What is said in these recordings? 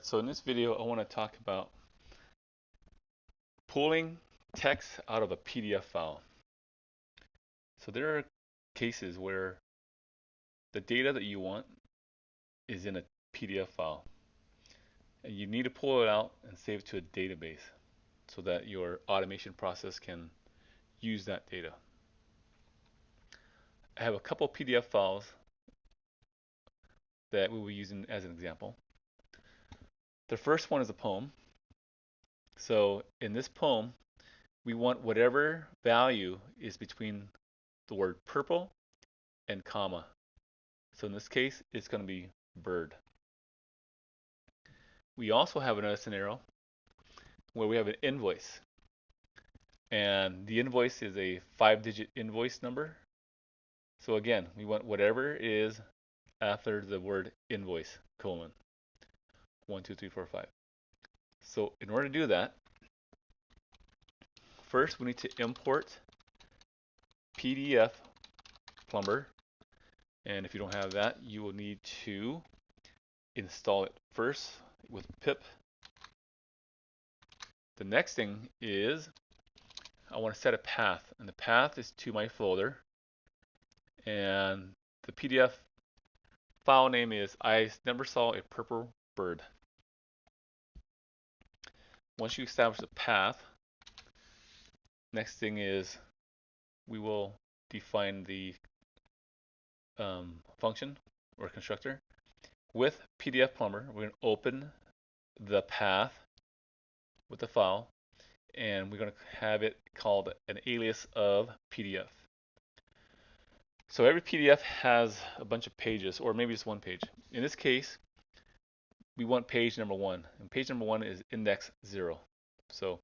So in this video, I want to talk about pulling text out of a PDF file. So there are cases where the data that you want is in a PDF file, and you need to pull it out and save it to a database so that your automation process can use that data. I have a couple PDF files that we will be using as an example. The first one is a poem. So in this poem, we want whatever value is between the word purple and comma. So in this case, it's going to be bird. We also have another scenario where we have an invoice. And the invoice is a 5-digit invoice number. So again, we want whatever is after the word invoice, colon, 1, 2, 3, 4, 5. So in order to do that, first we need to import PDF Plumber. And if you don't have that, you will need to install it first with pip. The next thing is I want to set a path, and the path is to my folder, and the PDF file name is I never saw a purple bird. Once you establish the path, next thing is we will define the function or constructor. With PDF Plumber, we're going to open the path with the file, and we're going to have it called an alias of PDF. So every PDF has a bunch of pages, or maybe just one page. In this case, we want page number 1, and page number 1 is index 0. So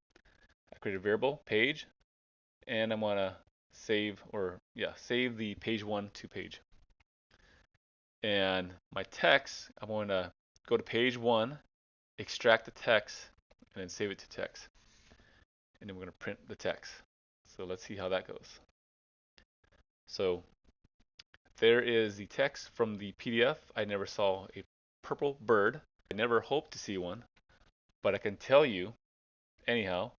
I create a variable page, and I'm going to save the page 1 to page. And my text, I'm going to go to page 1, extract the text, and then save it to text. And then we're going to print the text. So let's see how that goes. So there is the text from the PDF. I never saw a purple bird. I never hoped to see one, but I can tell you, anyhow,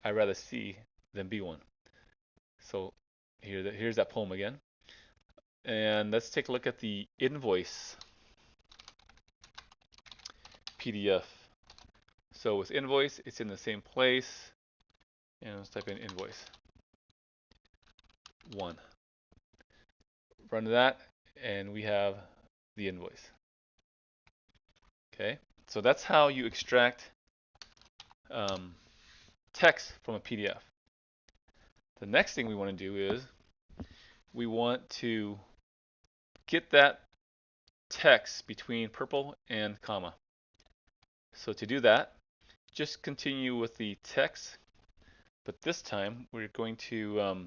I'd rather see than be one. So here's that poem again. And let's take a look at the invoice PDF. So with invoice, it's in the same place. And let's type in invoice 1. Run that, and we have the invoice. Okay, so that's how you extract text from a PDF. The next thing we want to do is we want to get that text between purple and comma. So to do that, just continue with the text, but this time we're going to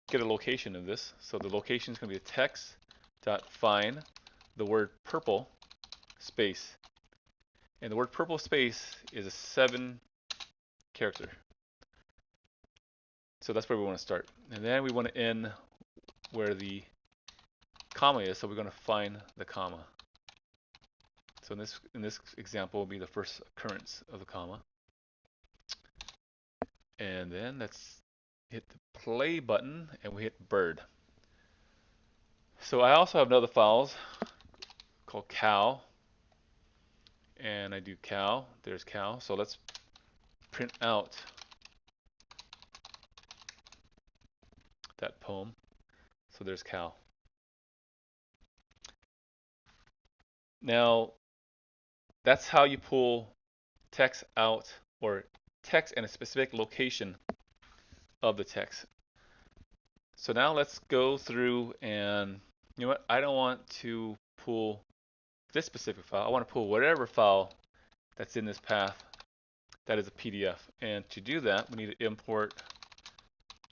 get a location of this. So the location is going to be a text.find the word purple space. And the word purple space is a 7 character. So that's where we want to start. And then we want to end where the comma is, so we're going to find the comma. So in this example will be the first occurrence of the comma. And then let's hit the play button, and we hit bird. So I also have another files called cow, and I do cow. There's cow. So let's print out that poem. So there's cow. Now that's how you pull text out, or text in a specific location of the text. So now let's go through, and you know what, I don't want to pull this specific file. I want to pull whatever file that's in this path that is a PDF. And to do that, we need to import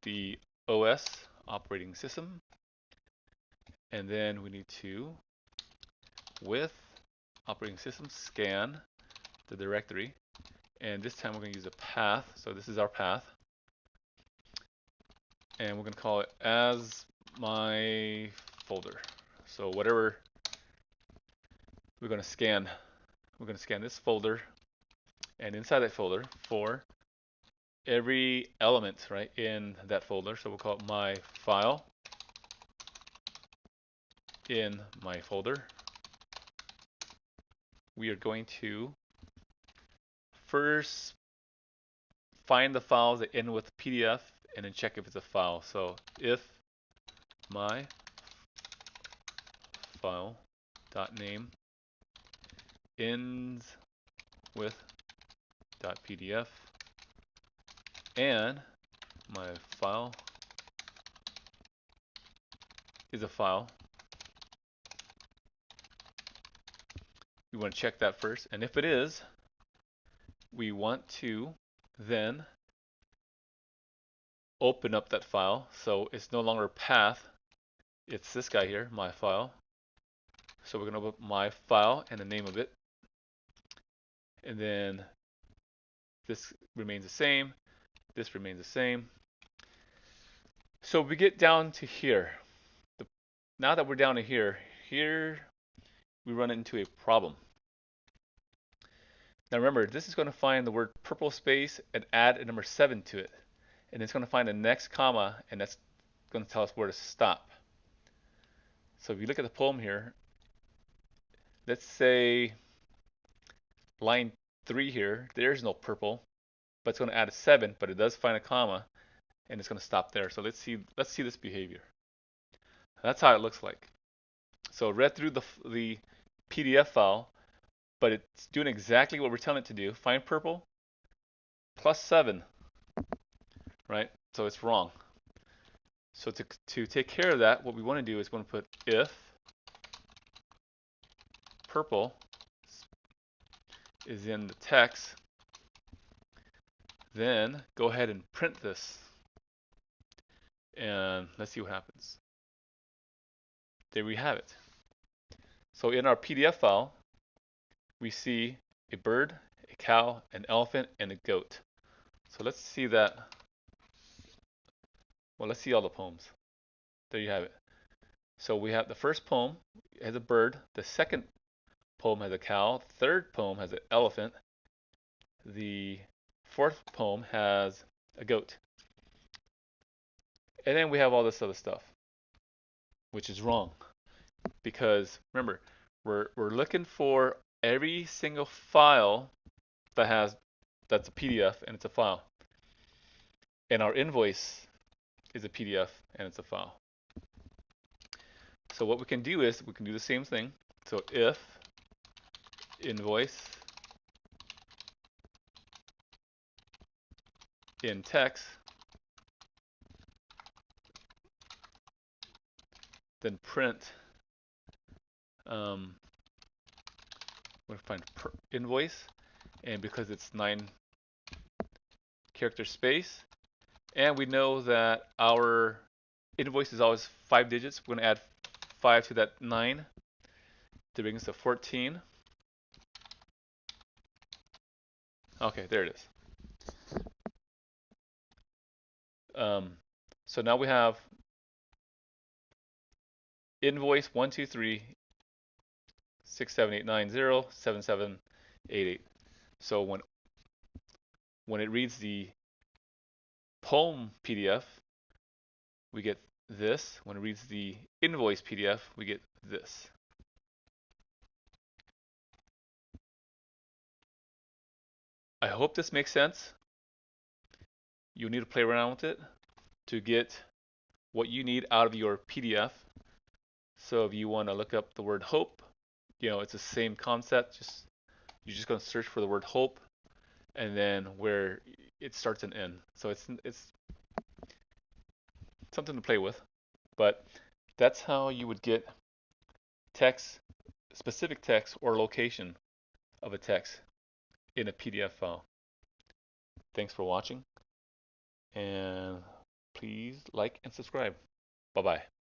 the OS operating system, and then we need to, with operating system, scan the directory, and this time we're going to use a path. So this is our path, and we're going to call it as my folder. So whatever we're going to scan we're going to scan this folder, and inside that folder for every element right in that folder, so we'll call it my file in my folder, we are going to first find the files that end with PDF and then check if it's a file. So if my file dot name ends with .pdf and my file is a file, we want to check that first, and if it is, we want to then open up that file so it's no longer path, it's this guy here, my file. So we're going to open my file and the name of it, and then this remains the same, this remains the same. So we get down to here. Now that we're down to here we run into a problem. Now remember, this is going to find the word purple space and add a number 7 to it. And it's going to find the next comma, and that's going to tell us where to stop. So if you look at the poem here, let's say line 3 here, there's no purple, but it's going to add a 7, but it does find a comma, and it's going to stop there. So let's see this behavior. That's how it looks like. So it read through the PDF file, but it's doing exactly what we're telling it to do. Find purple plus 7, right? So it's wrong. So to take care of that, what we want to do is we want to put if purple is in the text, then go ahead and print this. And let's see what happens. There we have it. So in our PDF file, we see a bird, a cow, an elephant, and a goat. So let's see that. Well, let's see all the poems. There you have it. So we have the first poem has a bird, the second poem has a cow, the third poem has an elephant, the fourth poem has a goat. And then we have all this other stuff, which is wrong. Because remember, we're looking for every single file that's a PDF and it's a file. And our invoice is a PDF and it's a file. So what we can do is we can do the same thing. So if invoice in text, then print we'll find invoice, and because it's 9 character space, and we know that our invoice is always 5 digits, we're going to add 5 to that 9 to bring us to 14. Okay, there it is. So now we have invoice 123-67890-7788. So when it reads the poem PDF, we get this. When it reads the invoice PDF, we get this. I hope this makes sense. You need to play around with it to get what you need out of your PDF. So if you want to look up the word hope, it's the same concept. You're just going to search for the word hope, and then where it starts and ends. So it's something to play with, but that's how you would get text, specific text or location of a text in a PDF file. Thanks for watching, and please like and subscribe. Bye-bye.